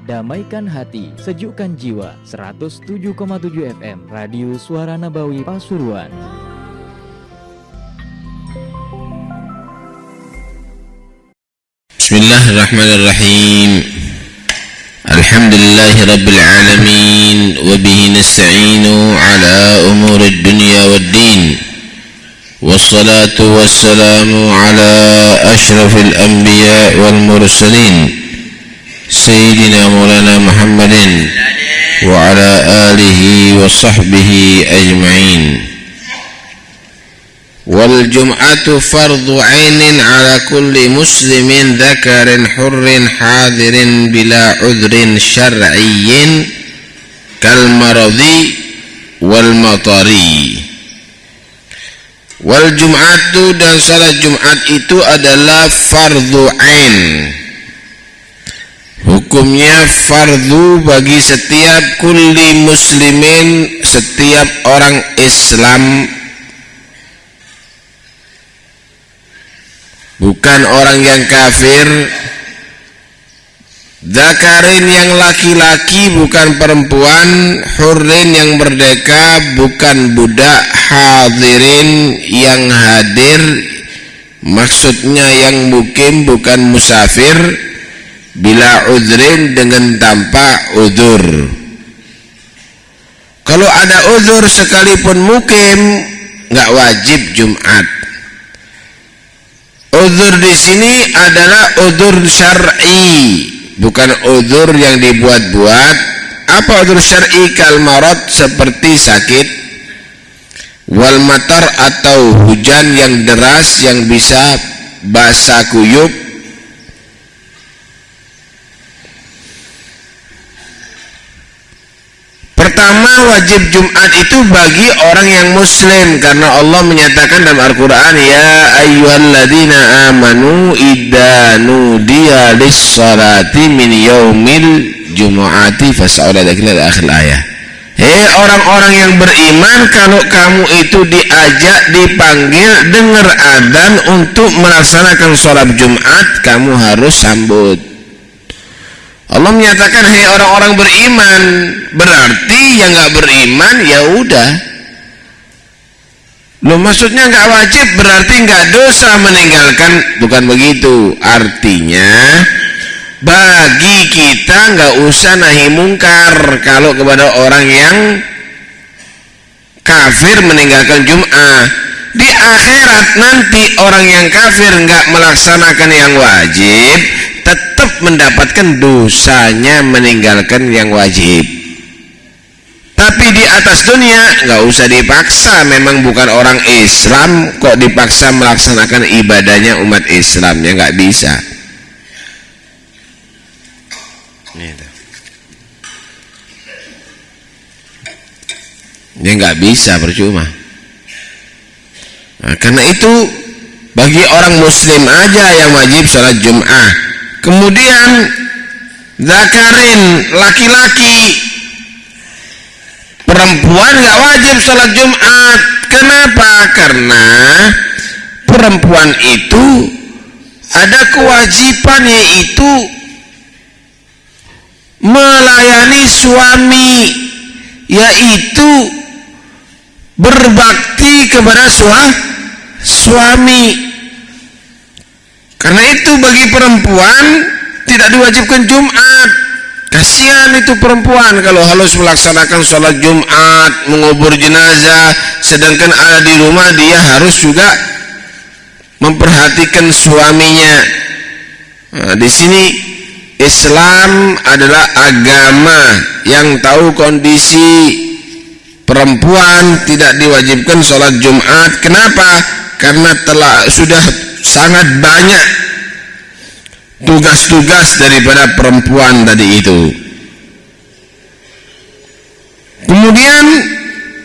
Damaikan hati, sejukkan jiwa. 107,7 FM Radio Suara Nabawi Pasuruan. Bismillahirrahmanirrahim. Alhamdulillahirabbil alamin wa bihi nasta'inu ala umuri dunya waddin. Wassalatu wassalamu ala asyrafil anbiya wal mursalin. Sayyidina Maulana Muhammadin wa ala alihi wa sahbihi ajma'in. Wal jum'atu fardhu 'ainin 'ala kulli muslimin dzakarin hurrin hadirin bila 'udhrin syar'iyyin kal maradhi wal matari. Wal jum'atu, dan salat Jumat itu adalah fardhu 'ain. Hukumnya fardu bagi setiap kulli muslimin, setiap orang Islam, bukan orang yang kafir. Dzakarin yang laki-laki, bukan perempuan. Hurrin yang merdeka, bukan budak. Hadirin yang hadir, maksudnya yang mukim, bukan musafir. Bila udhrin, dengan tanpa udhur. Kalau ada udhur sekalipun mukim, nggak wajib Jumat. Udhur di sini adalah udhur syar'i, bukan udhur yang dibuat-buat. Apa udhur syar'i? Kal marad, seperti sakit. Wal matar, atau hujan yang deras yang bisa basah kuyup. Pertama, wajib Jumat itu bagi orang yang muslim, karena Allah menyatakan dalam Al-Quran, ya ayyuhalladzina amanu idza nudiya lis-salati min yaumil jumu'ati fas'au ila dzikrillah, akhir ayat. Hei orang-orang yang beriman, kalau kamu itu diajak, dipanggil, dengar adzan untuk melaksanakan sholat Jumat, kamu harus sambut. Allah menyatakan, hei orang-orang beriman, berarti yang nggak beriman ya udah. Loh, maksudnya nggak wajib, berarti nggak dosa meninggalkan? Bukan begitu. Artinya bagi kita nggak usah nahi mungkar kalau kepada orang yang kafir meninggalkan Jum'ah. Di akhirat nanti orang yang kafir nggak melaksanakan yang wajib, tetap mendapatkan dosanya meninggalkan yang wajib. Tapi di atas dunia nggak usah dipaksa, memang bukan orang Islam kok dipaksa melaksanakan ibadahnya umat Islam, ya nggak bisa. Ya nggak bisa, percuma. Nah, karena itu bagi orang muslim aja yang wajib sholat Jum'ah. Kemudian zakarin, laki-laki. Perempuan nggak wajib sholat Jumat. Kenapa? Karena perempuan itu ada kewajiban, yaitu melayani suami, yaitu berbakti kepada suami. Karena itu bagi perempuan tidak diwajibkan Jumat. Kasihan itu perempuan kalau harus melaksanakan sholat Jumat, mengubur jenazah, sedangkan ada di rumah dia harus juga memperhatikan suaminya. Nah, di sini Islam adalah agama yang tahu kondisi perempuan tidak diwajibkan sholat Jumat. Kenapa? Karena sudah sangat banyak tugas-tugas daripada perempuan tadi itu. Kemudian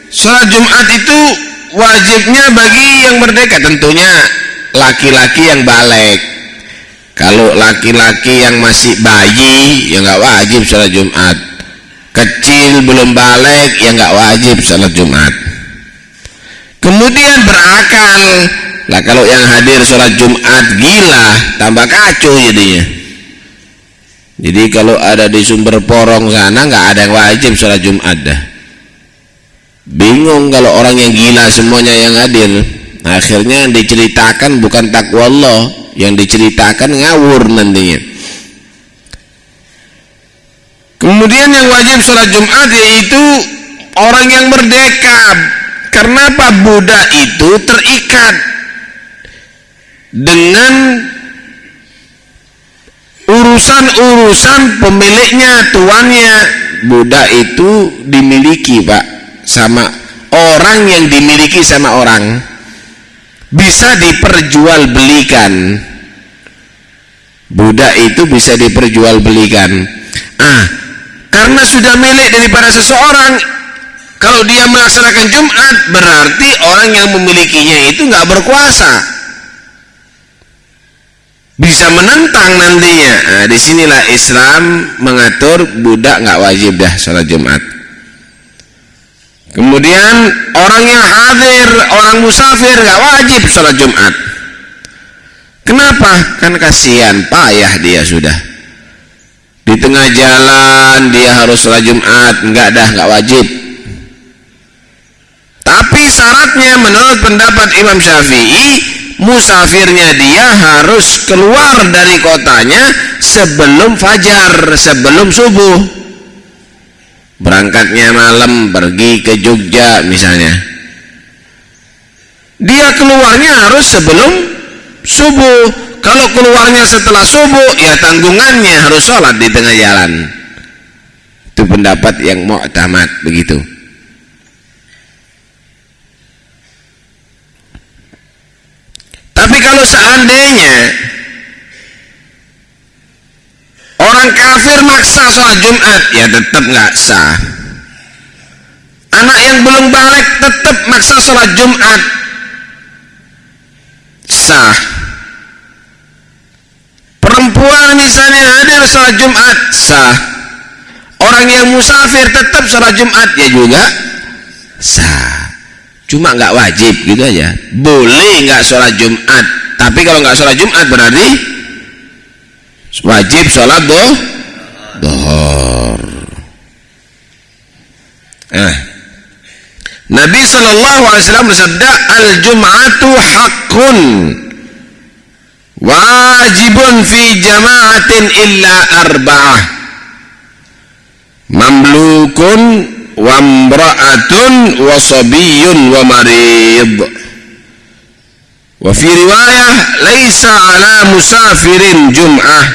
sholat Jumat itu wajibnya bagi yang merdeka, tentunya laki-laki yang balik. Kalau laki-laki yang masih bayi ya nggak wajib sholat Jumat. Kecil belum balik ya nggak wajib sholat Jumat. Kemudian berakal, Lah kalau yang hadir sholat Jumat gila, tambah kacau jadinya. Jadi kalau ada di Sumber Porong sana nggak ada yang wajib sholat Jumat dah. Bingung kalau orang yang gila semuanya yang hadir. Akhirnya yang diceritakan bukan takwa Allah, yang diceritakan ngawur nantinya. Kemudian yang wajib sholat Jumat yaitu orang yang merdeka. Karena apa? Budak itu terikat dengan urusan-urusan pemiliknya, tuannya. Budak itu dimiliki, Pak, sama orang yang dimiliki sama orang, bisa diperjualbelikan. Budak itu bisa diperjualbelikan. Karena sudah milik daripada seseorang, kalau dia melaksanakan Jumat berarti orang yang memilikinya itu nggak berkuasa, bisa menentang nantinya. Disinilah Islam mengatur budak nggak wajib dah sholat Jumat. Kemudian orang yang hadir, orang musafir nggak wajib sholat Jumat. Kenapa? Kan kasihan, payah dia sudah di tengah jalan dia harus sholat Jumat. Nggak wajib. Tapi syaratnya menurut pendapat Imam Syafi'i, musafirnya dia harus keluar dari kotanya sebelum fajar, sebelum subuh. Berangkatnya malam, pergi ke Jogja misalnya, dia keluarnya harus sebelum subuh. Kalau keluarnya setelah subuh, ya tanggungannya harus sholat di tengah jalan. Itu pendapat yang mu'tamad begitu. Tapi kalau seandainya orang kafir maksa sholat Jumat, ya tetap nggak sah. Anak yang belum balik tetap maksa sholat Jumat, sah. Perempuan misalnya hadir sholat Jumat, sah. Orang yang musafir tetap sholat Jumat, ya juga sah. Cuma nggak wajib gitu aja. Boleh nggak sholat Jumat, tapi kalau nggak sholat Jumat berarti wajib sholat duhur. Nabi SAW bersabda, al-jum'atu haqqun wajibun fi jama'atin illa arba'ah, mamlukun wa imra'atun wa sabiyyun wa marid. Wa fi riwayah laisa ala musafirin jum'ah.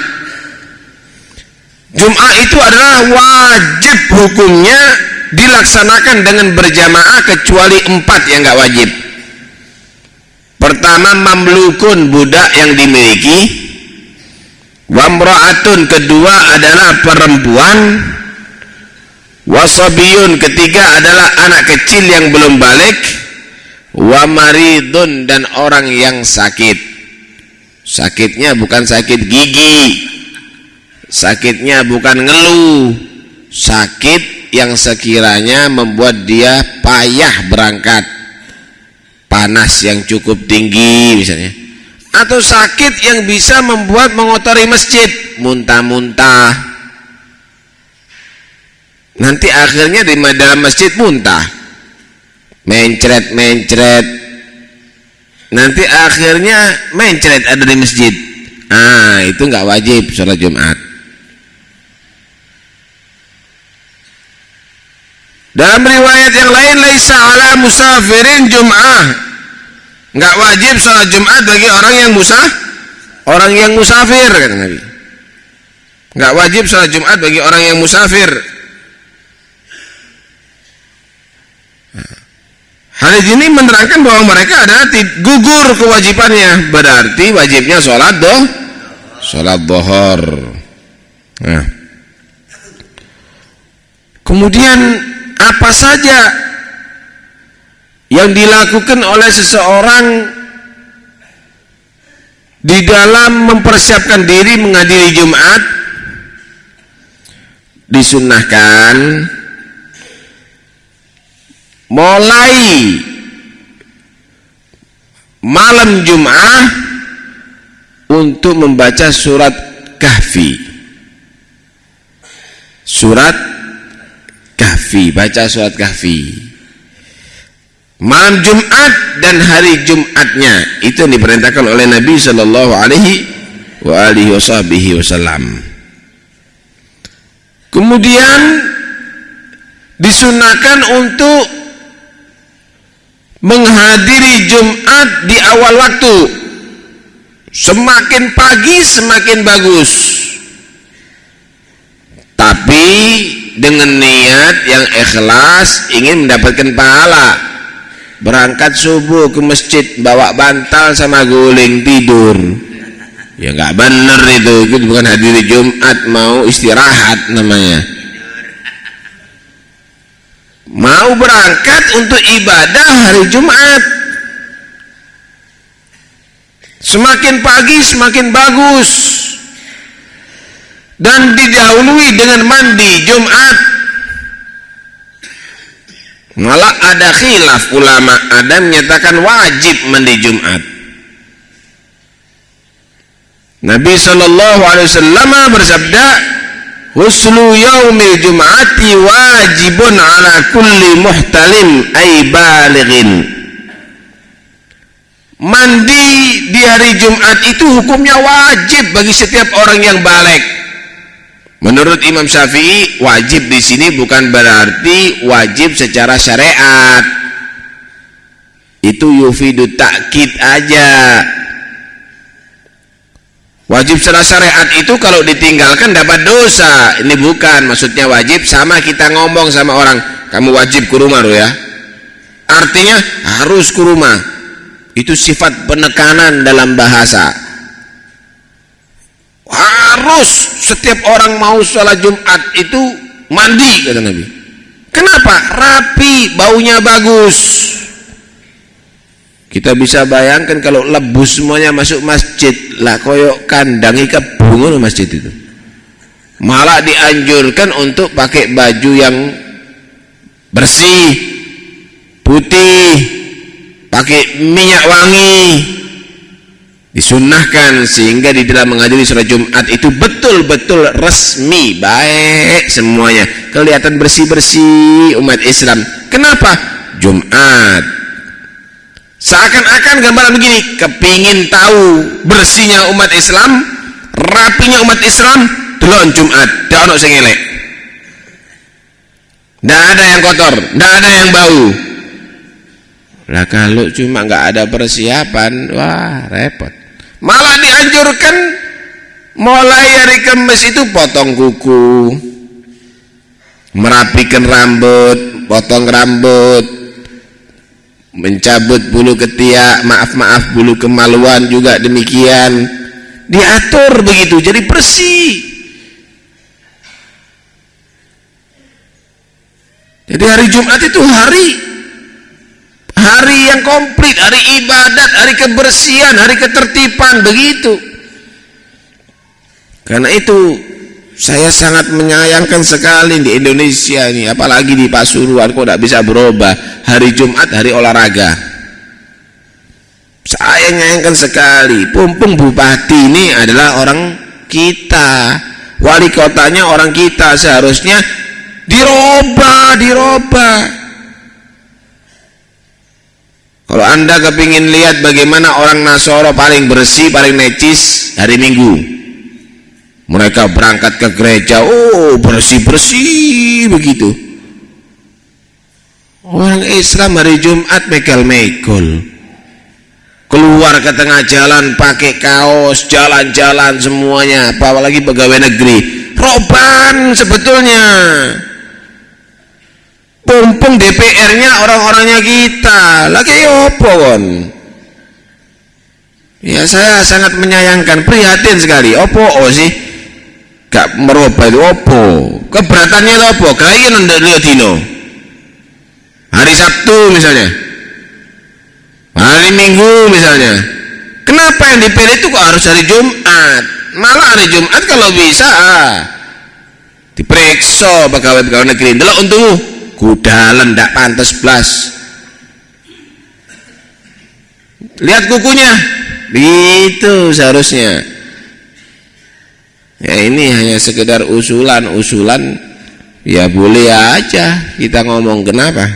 Jum'ah itu adalah wajib hukumnya dilaksanakan dengan berjamaah kecuali 4 yang enggak wajib. Pertama, mamlukun, budak yang dimiliki. Wa imra'atun, kedua adalah perempuan. Wasabiyun, ketiga adalah anak kecil yang belum balik. Wa maridun, dan orang yang sakit. Sakitnya bukan sakit gigi, sakitnya bukan ngeluh, sakit yang sekiranya membuat dia payah berangkat, panas yang cukup tinggi misalnya, atau sakit yang bisa membuat mengotori masjid, muntah-muntah. Nanti akhirnya di dalam masjid muntah, mencret, nanti akhirnya mencret ada di masjid. Itu nggak wajib sholat Jumat. Dalam riwayat yang lain, laisa ala musafirin jum'ah, nggak wajib sholat Jumat bagi orang yang musafir, kata Nabi. Nggak wajib sholat Jumat bagi orang yang musafir. Hadis ini menerangkan bahwa mereka adalah gugur kewajibannya, berarti wajibnya sholat duhur. Kemudian apa saja yang dilakukan oleh seseorang di dalam mempersiapkan diri menghadiri Jumat? Disunnahkan mulai malam Jum'ah untuk membaca surat Kahfi. Surat Kahfi, baca surat Kahfi malam Jumat dan hari Jumatnya. Itu yang diperintahkan oleh Nabi sallallahu alaihi wasallam. Kemudian disunahkan untuk menghadiri Jumat di awal waktu. Semakin pagi semakin bagus, tapi dengan niat yang ikhlas, ingin mendapatkan pahala. Berangkat subuh ke masjid bawa bantal sama guling tidur, ya nggak bener itu bukan hadiri Jumat, mau istirahat namanya. Mau berangkat untuk ibadah hari Jumat, semakin pagi semakin bagus, dan didahului dengan mandi Jumat. Malah ada khilaf ulama, ada menyatakan wajib mandi Jumat. Nabi sallallahu alaihi wasallam bersabda, "Huslu yaumil jum'ati wajibun ala kulli muhtalim ay balighin." Mandi di hari Jumat itu hukumnya wajib bagi setiap orang yang baligh. Menurut Imam Syafi'i, wajib di sini bukan berarti wajib secara syariat. Itu yufidu ta'kid aja. Wajib secara syariat itu kalau ditinggalkan dapat dosa. Ini bukan maksudnya wajib sama kita ngomong sama orang, kamu wajib ke rumah lo ya. Artinya harus ke rumah. Itu sifat penekanan dalam bahasa. Harus setiap orang mau sholat Jumat itu mandi, kata Nabi. Kenapa? Rapi, baunya bagus. Kita bisa bayangkan kalau lebu semuanya masuk masjid, lah koyok kandang kebungun masjid itu. Malah dianjurkan untuk pakai baju yang bersih, putih, pakai minyak wangi. Disunnahkan sehingga di dalam menghadiri sholat Jumat itu betul-betul resmi, baik semuanya, kelihatan bersih-bersih umat Islam. Kenapa? Jumat. Seakan-akan gambaran begini, kepingin tahu bersihnya umat Islam, rapinya umat Islam, delon Jumat, tidak ada yang ngelek, tidak ada yang kotor, tidak ada yang bau. Lah kalau cuma nggak ada persiapan, wah repot. Malah dianjurkan mulai hari Kamis itu potong kuku, merapikan rambut, potong rambut, mencabut bulu ketiak, maaf bulu kemaluan juga demikian, diatur begitu jadi bersih. Jadi hari Jumat itu hari yang komplit, hari ibadat, hari kebersihan, hari ketertiban, begitu. Karena itu saya sangat menyayangkan sekali di Indonesia ini, apalagi di Pasuruan kok tidak bisa berubah hari Jumat hari olahraga. Saya menyayangkan sekali. Pumpung bupati ini adalah orang kita, wali kotanya orang kita, seharusnya dirubah. Kalau Anda kepingin lihat bagaimana orang Nasoro paling bersih, paling necis hari Minggu, mereka berangkat ke gereja, oh bersih-bersih begitu. Orang Islam hari Jumat mekel-mekol, keluar ke tengah jalan pakai kaos, jalan-jalan semuanya, apalagi pegawai negeri, roban sebetulnya. Pumpung DPR-nya orang-orangnya kita, lagi opo kon? Ya saya sangat menyayangkan, prihatin sekali. Opo sih gak merubah itu opo? Keberatannya itu opo? Kalian ndak lihat dino. Hari Sabtu misalnya, hari Minggu misalnya. Kenapa yang dipilih itu kok harus hari Jumat? Malah hari Jumat kalau bisa diperiksa pegawai-pegawai negeri. Delok untungmu. Kudalan ndak pantes blas. lihat kukunya, begitu seharusnya. Ya ini hanya sekedar usulan-usulan, ya boleh aja kita ngomong, kenapa?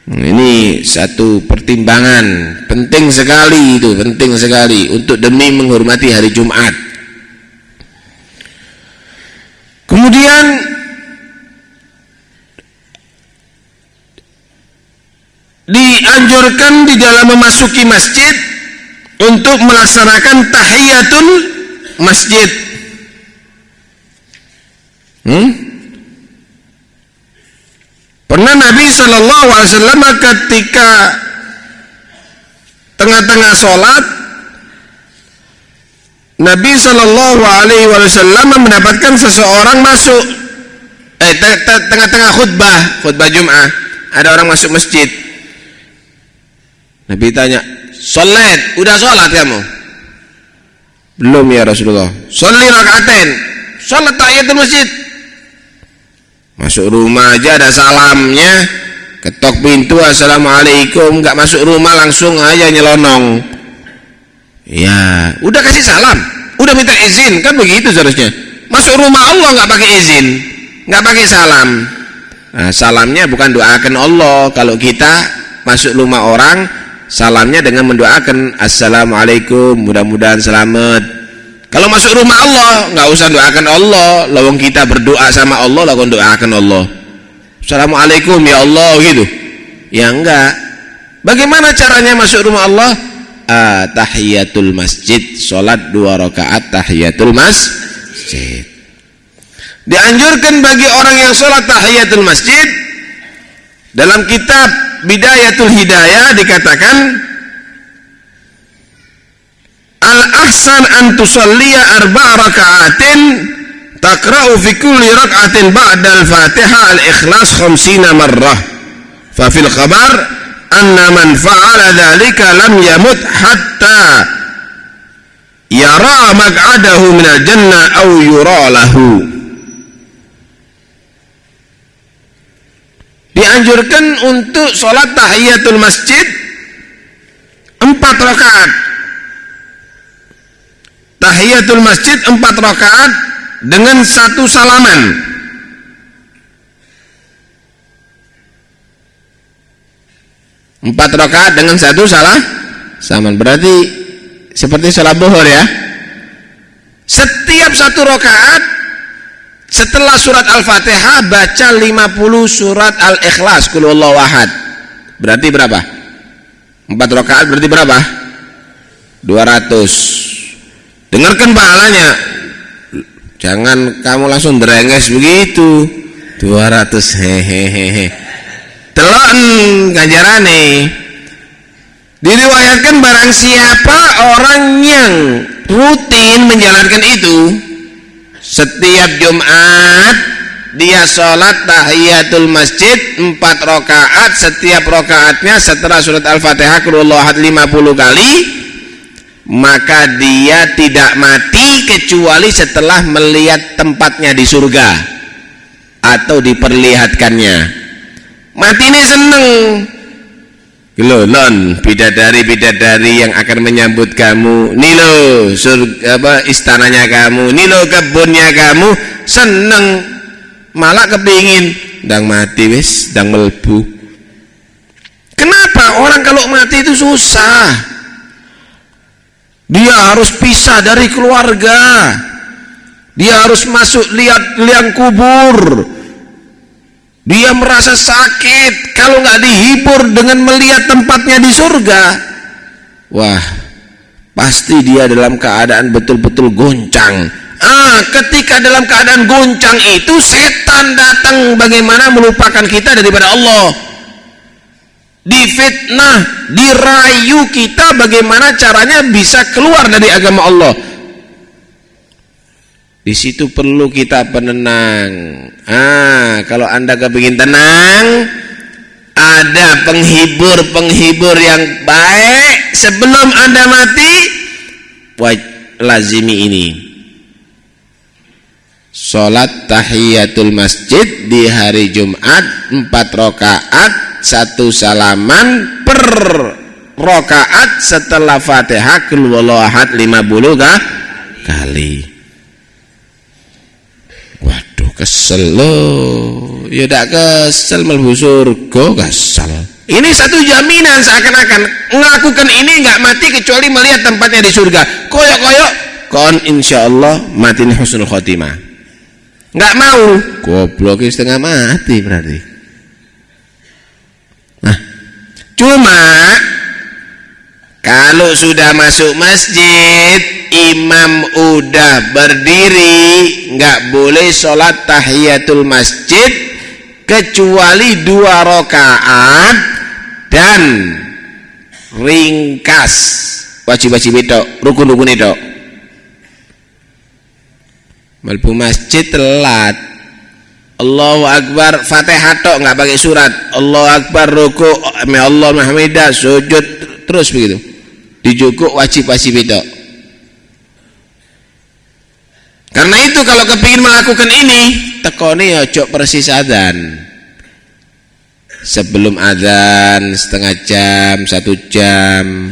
Ini satu pertimbangan penting sekali, itu penting sekali untuk demi menghormati hari Jumat. Kemudian dianjurkan di dalam memasuki masjid untuk melaksanakan tahiyatul masjid. Pernah Nabi SAW ketika tengah-tengah sholat, Nabi SAW mendapatkan seseorang masuk, tengah-tengah khutbah Jum'ah, ada orang masuk masjid. Nabi tanya, "Sholat, udah sholat kamu?" "Belum ya Rasulullah." "Sholli rakaatain." "Sholat tahiyatul masjid." Masuk rumah aja ada salamnya, ketok pintu assalamualaikum, nggak masuk rumah langsung aja nyelonong. Ya, udah kasih salam, udah minta izin, kan begitu seharusnya. Masuk rumah Allah nggak pakai izin, nggak pakai salam. Nah, salamnya bukan doakan Allah. Kalau kita masuk rumah orang, salamnya dengan mendoakan assalamualaikum, mudah-mudahan selamat. Kalau masuk rumah Allah, nggak usah doakan Allah. Lawang kita berdoa sama Allah, lawan doakan Allah. Assalamualaikum ya Allah gitu. Ya enggak. Bagaimana caranya masuk rumah Allah? Tahiyatul masjid, sholat 2 rakaat tahiyatul masjid. Dianjurkan bagi orang yang sholat tahiyatul masjid, dalam kitab Bidayatul Hidayah dikatakan, al-ahsan an tusalliya 4 raka'atin taqra'u fi kulli rak'atin ba'da al-Fatihah al-Ikhlas 50 marrah. Fa fil khabar anna man fa'ala dhalika lam yamut hatta yara maq'adahu min al-jannah aw yura lahu. Dianjurkan untuk sholat tahiyatul masjid 4 rakaat. Tahiyatul masjid 4 rakaat dengan 1 salaman. Empat rakaat dengan 1 salaman. Berarti seperti sholat zuhur ya. Setiap 1 rakaat setelah surat Al-Fatihah baca 50 surat Al-Ikhlas, Qul huwallahu ahad. Berarti berapa? 4 rakaat berarti berapa? 200. Dengarkan pahalanya. Jangan kamu langsung derenges begitu. 200 hehehe. Telon ganjarane. Diriwayatkan barang siapa orang yang rutin menjalankan itu, setiap Jumat dia sholat tahiyatul masjid 4 rakaat, setiap rakaatnya setelah surat Al-Fatihah Qul huwallahu ahad 50 kali, maka dia tidak mati kecuali setelah melihat tempatnya di surga atau diperlihatkannya. Mati ini seneng loh, non bidadari-bidadari yang akan menyambut kamu, nih lo surga, istananya kamu, nih lo kebunnya kamu, seneng, malah kepingin dang mati wis, dang melbu. Kenapa orang kalau mati itu susah? Dia harus pisah dari keluarga, dia harus masuk lihat liang kubur, dia merasa sakit. Kalau nggak dihibur dengan melihat tempatnya di surga, wah pasti dia dalam keadaan betul-betul goncang. Ketika dalam keadaan goncang itu setan datang bagaimana melupakan kita daripada Allah, difitnah, dirayu kita bagaimana caranya bisa keluar dari agama Allah. Di situ perlu kita penenang. Kalau Anda kepingin tenang, ada penghibur yang baik sebelum Anda mati. Lazimi ini. Salat tahiyatul masjid di hari Jumat 4 rakaat 1 salaman per rakaat setelah Fatihah qul huwallahu ahad 50 kali. Waduh, kesel loh. Ya dak kesel mlebu surga, kesel. Ini satu jaminan seakan-akan melakukan ini nggak mati kecuali melihat tempatnya di surga. Koyok-koyok kon insyaallah mati husnul khotimah. Nggak mau, goblok setengah mati berarti. Nah, cuma kalau sudah masuk masjid, imam udah berdiri, nggak boleh sholat tahiyatul masjid kecuali 2 rakaat dan ringkas. Wajib-wajib itu, rukun-rukun itu. Mlebu masjid telat. Allahu Akbar, Fatihah tok nggak pakai surat. Allahu Akbar, ruku, Allah Muhammadah, sujud terus begitu. Dijukuk wajib-wajib itu. Karena itu kalau kepingin melakukan ini, tekoni ojo persis adzan. Sebelum adzan setengah jam, 1 jam.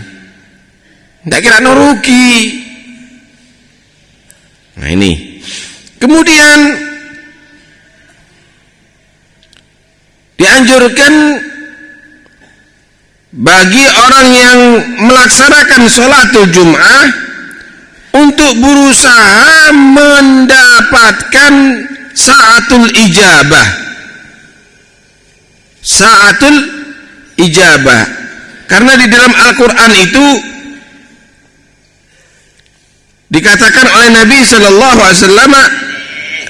Nggak kira no rugi. Nah ini. Kemudian dianjurkan bagi orang yang melaksanakan sholatul Jum'ah untuk berusaha mendapatkan sa'atul ijabah. Sa'atul ijabah. Karena di dalam Al-Quran itu dikatakan oleh Nabi Sallallahu Alaihi Wasallam,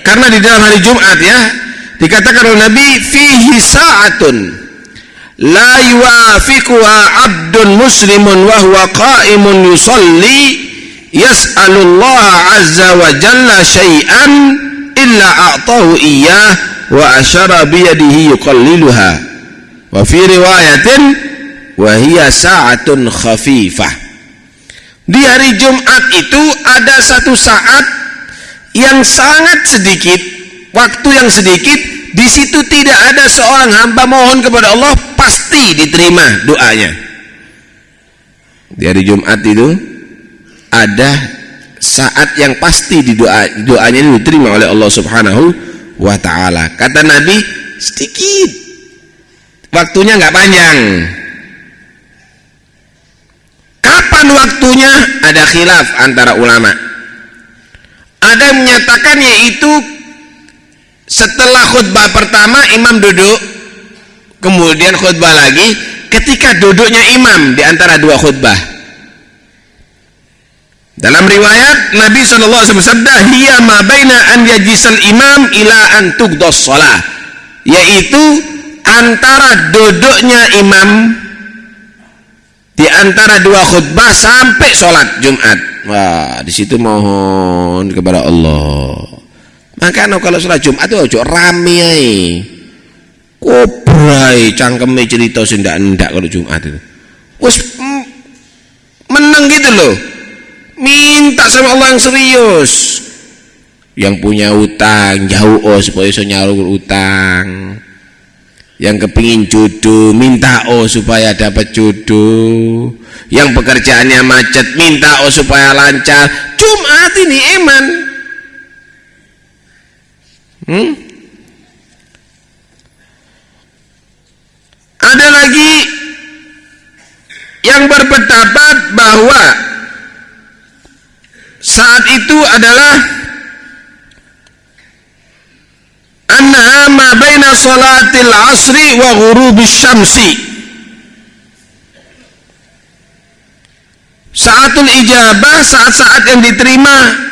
karena di dalam hari Jumat ya, dikatakan oleh Nabi, fihi sa'atun la yuwafiquha abdun muslimun wa huwa qa'imun yusalli yas'alullaha azza wa jalla syai'an illa a'tahu iyyah wa asyara biyadihi yuqalliluha wa fi riwayatin wa hiya sa'atun khafifah. Di hari Jumat itu ada satu saat yang sangat sedikit, waktu yang sedikit, di situ tidak ada seorang hamba mohon kepada Allah pasti diterima doanya. Di hari Jumat itu ada saat yang pasti doanya diterima oleh Allah Subhanahu wa ta'ala. Kata Nabi, sedikit, waktunya nggak panjang. Kapan waktunya? Ada khilaf antara ulama. Ada yang menyatakan yaitu setelah khutbah pertama imam duduk, kemudian khutbah lagi ketika duduknya imam di antara 2 khutbah. Dalam riwayat Nabi SAW bersabda, hiya ma baina an yajisal imam ila an tuqdas shalah, yaitu antara duduknya imam di antara 2 khutbah sampai sholat Jumat. Wah, di situ mohon kepada Allah. Maka kalau sholat Jumat itu ojo rame ae. Kobrai cangkeme cerita sendak-endak kalau Jumat itu. Wis meneng gitu loh. Minta sama Allah yang serius. Yang punya utang jauh supaya iso nyaur utang. Yang kepingin jodoh minta supaya dapat jodoh. Yang pekerjaannya macet minta supaya lancar. Jumat ini eman. Ada lagi yang berpendapat bahwa saat itu adalah annaha ma baina salatil asri wa ghurubis syamsi. Saatul ijabah, saat-saat yang diterima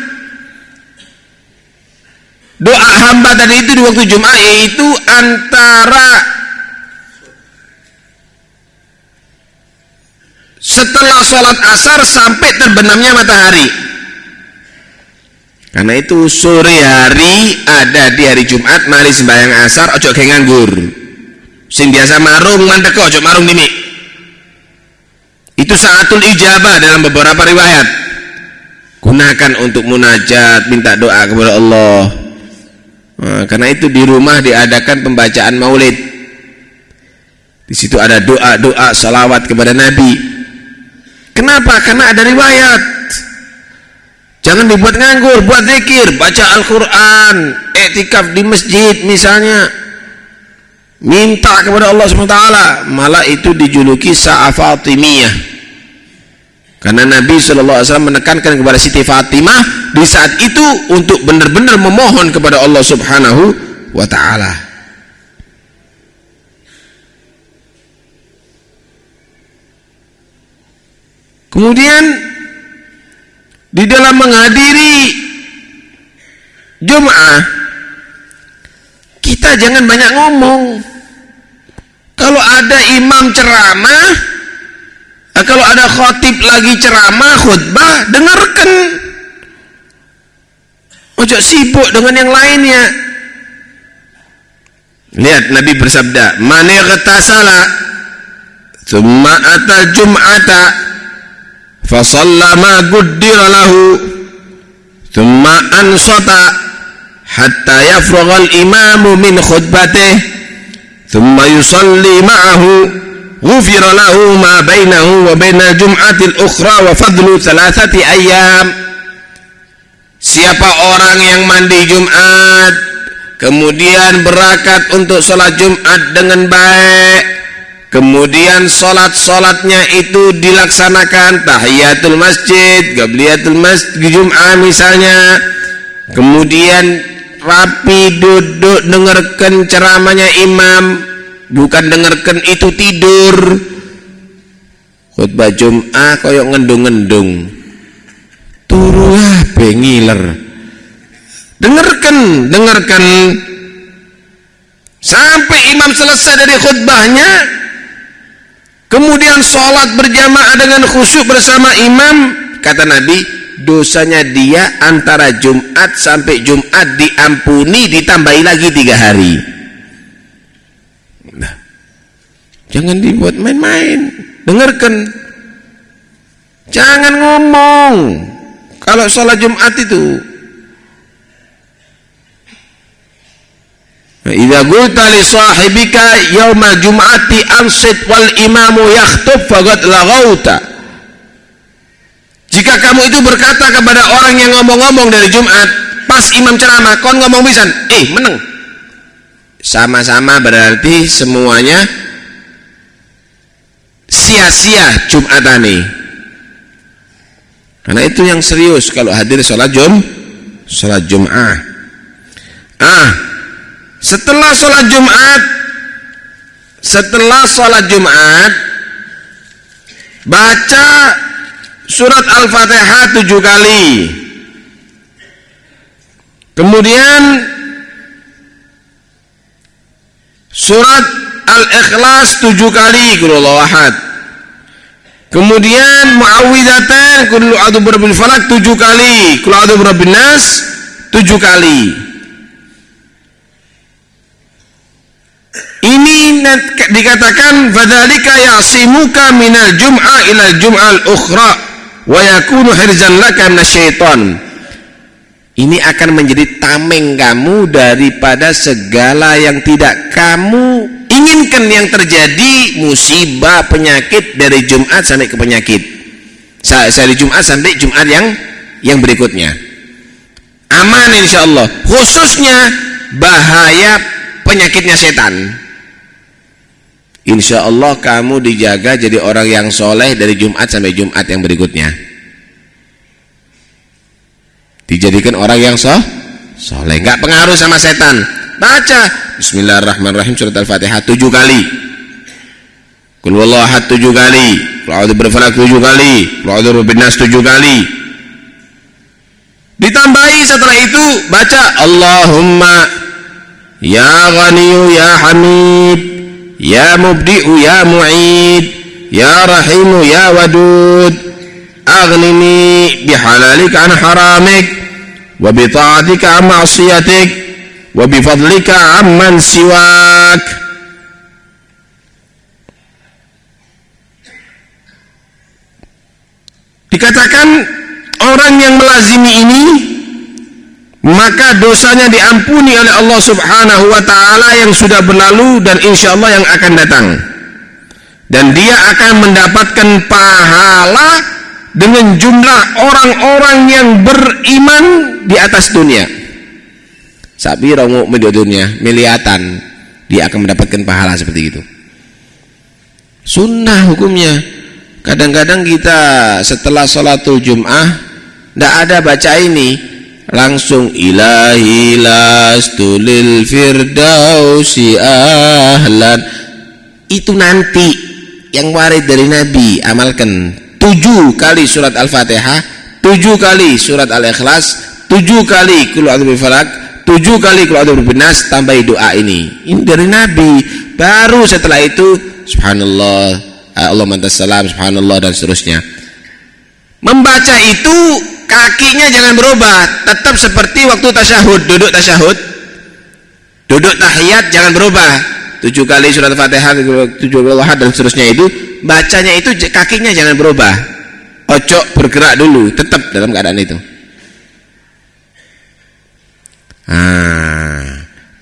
doa hamba tadi itu di waktu Jumat, yaitu antara setelah sholat asar sampai terbenamnya matahari. Karena itu sore hari ada di hari Jumat, mari sembahyang asar, ojo kayak nganggur. Sing biasa marung mandek ojo marung dimik. Itu saatul ijabah dalam beberapa riwayat. Gunakan untuk munajat, minta doa kepada Allah. Nah, karena itu di rumah diadakan pembacaan maulid. Di situ ada doa-doa salawat kepada Nabi. Kenapa? Karena ada riwayat. Jangan dibuat nganggur, buat zikir, baca Al-Quran, iktikaf di masjid misalnya, minta kepada Allah SWT. Malah itu dijuluki Sa'ah Fatimiyah, karena Nabi SAW menekankan kepada Siti Fatimah di saat itu untuk benar-benar memohon kepada Allah Subhanahu wa Ta'ala. Kemudian di dalam menghadiri Jum'ah, kita jangan banyak ngomong. Kalau ada imam ceramah, kalau ada khatib lagi ceramah, khutbah, dengarkan. Ojo sibuk dengan yang lainnya. Lihat Nabi bersabda, "Man ightasala thumma atal jum'ata fasalla ma guddira lahu thumma ansata hatta yafragha al-imamu min khutbatih thumma yusalli ma'ahu ghufira lahu ma bainahu wa bainal jum'atil ukhra wa fadlu 3 ayyam." Siapa orang yang mandi Jumat kemudian berangkat untuk sholat Jumat dengan baik, kemudian sholat-sholatnya itu dilaksanakan tahiyatul masjid, qabliyatul masjid Jum'ah misalnya, kemudian rapi duduk dengarkan ceramahnya imam, bukan dengarkan itu tidur. Khutbah Jum'ah koyok ngendung-ngendung, turulah bengiler, dengarkan sampai imam selesai dari khutbahnya, kemudian sholat berjamaah dengan khusyuk bersama imam. Kata Nabi, dosanya dia antara Jumat sampai Jumat diampuni, ditambahi lagi 3 hari. Nah, jangan dibuat main-main, dengarkan, jangan ngomong kalau sholat Jumat itu. Idza qulta li sahibika yaumal jum'ati ansit wal imamu yakhtub faqad laghauta. Jika kamu itu berkata kepada orang yang ngomong-ngomong dari Jumat pas imam ceramah, kon ngomong pisan, meneng. Sama-sama berarti semuanya sia-sia Jumatane. Karena itu yang serius kalau hadir sholat Jum'ah. Setelah sholat Jumat, baca surat Al-Fatihah 7 kali. Kemudian surat Al-Ikhlas 7 kali, qul huwallahu ahad. Kemudian muawwidzatain, qul a'udzu birabbil falaq 7 kali, qul a'udzu birabbin nas 7 kali. Ini dikatakan fadzalika ya'simuka minal jum'ah ilal jum'al ukhra wa yakunu hirzan laka minasyaiton. Ini akan menjadi tameng kamu daripada segala yang tidak kamu inginkan yang terjadi, musibah, penyakit dari Jumat sampai ke penyakit. Dari Jumat sampai Jumat yang berikutnya. Aman insyaallah. Khususnya bahaya penyakitnya setan. Insya Allah kamu dijaga jadi orang yang soleh dari Jumat sampai Jumat yang berikutnya. Dijadikan orang yang soleh, nggak pengaruh sama setan. Baca Bismillahirrahmanirrahim surat Al-Fatihah 7 kali, qul huwallahu ahad 7 kali, qul a'udzu birabbil falaq 7 kali, qul a'udzu birabbin nas 7 kali. Ditambahi setelah itu baca Allahumma ya Ghaniyyu ya Hamid ya Mubdi'u ya Mu'id ya Rahimu ya Wadud aghnini bihalalika an haramik wa bita'atika an ma'siyatik wa bifadlika amman siwak. Dikatakan orang yang melazimi ini maka dosanya diampuni oleh Allah Subhanahu wa ta'ala yang sudah berlalu dan insya Allah yang akan datang. dan dia akan mendapatkan pahala dengan jumlah orang-orang yang beriman di atas dunia. Sapi romo di dunia miliatan, dia akan mendapatkan pahala seperti itu. Sunnah hukumnya. Kadang-kadang kita setelah sholatul Jum'ah tidak ada baca ini, langsung ilahi lastulil firdausi ahlan. Itu nanti yang warid dari Nabi, amalkan 7 kali surat Al-Fatihah, 7 kali surat Al-Ikhlas, 7 kali qul a'udzu birabbil falaq, 7 kali qul a'udzu birabbin nas, tambahi doa ini. Ini dari Nabi. Baru setelah itu subhanallah, Allahumma antas salam, subhanallah, dan seterusnya. Membaca itu kakinya jangan berubah, tetap seperti waktu tasyahud, duduk tasyahud, duduk tahiyat jangan berubah. 7 kali surat Al-Fatihah, 7 kali Ahad, dan seterusnya itu bacanya itu kakinya jangan berubah, ojo bergerak dulu, tetap dalam keadaan itu.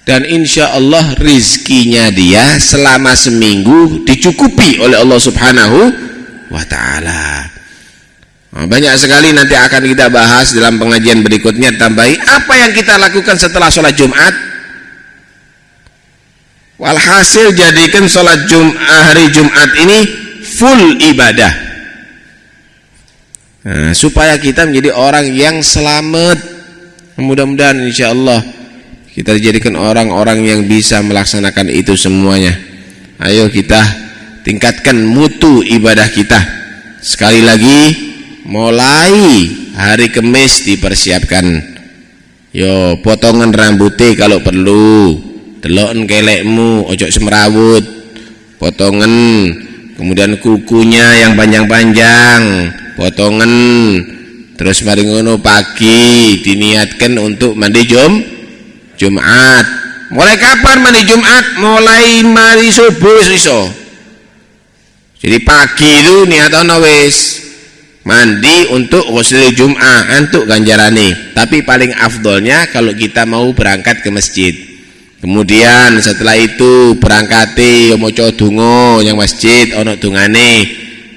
Dan insya Allah rizkinya dia selama seminggu dicukupi oleh Allah Subhanahu wa ta'ala. Banyak sekali nanti akan kita bahas dalam pengajian berikutnya. Tambahi apa yang kita lakukan setelah sholat Jumat. Walhasil jadikan sholat hari Jumat ini full ibadah, supaya kita menjadi orang yang selamat. Mudah-mudahan insya Allah kita dijadikan orang-orang yang bisa melaksanakan itu semuanya. Ayo kita tingkatkan mutu ibadah kita. Sekali lagi, mulai hari Kamis dipersiapkan. Yo, potongan rambutnya kalau perlu, deloken kelekmu, ojo semrawut, potongan. Kemudian kukunya yang panjang-panjang, potongan. Terus mari ngono pagi diniatkan untuk mandi Jumat. Mulai kapan mandi Jumat? Mulai mari subuh iso. Jadi pagi itu niatana wis mandi untuk ghusl Jumat, antuk ganjarane. Tapi paling afdolnya kalau kita mau berangkat ke masjid. Kemudian setelah itu berangkati maca donga yang masjid ono dungane.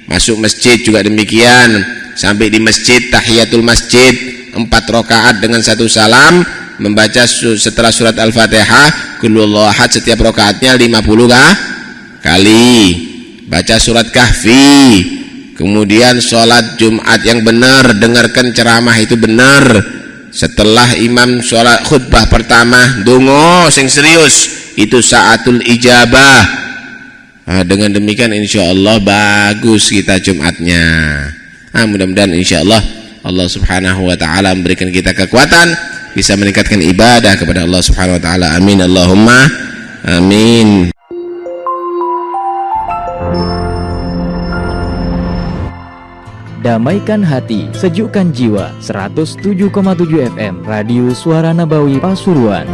Masuk masjid juga demikian. Sampai di masjid tahiyatul masjid 4 rakaat dengan 1 salam, membaca setelah surat Al-Fatihah qul huwallahu ahad setiap rakaatnya 50 kali. Baca surat Kahfi. Kemudian sholat Jumat yang benar, dengarkan ceramah itu benar. Setelah imam sholat khutbah pertama donga sing serius, itu saatul ijabah. Dengan demikian insya Allah bagus kita Jumatnya. Mudah-mudahan insya Allah Allah Subhanahu wa ta'ala memberikan kita kekuatan bisa meningkatkan ibadah kepada Allah Subhanahu wa ta'ala. Amin Allahumma amin. Damaikan hati, sejukkan jiwa. 107,7 FM Radio Suara Nabawi Pasuruan.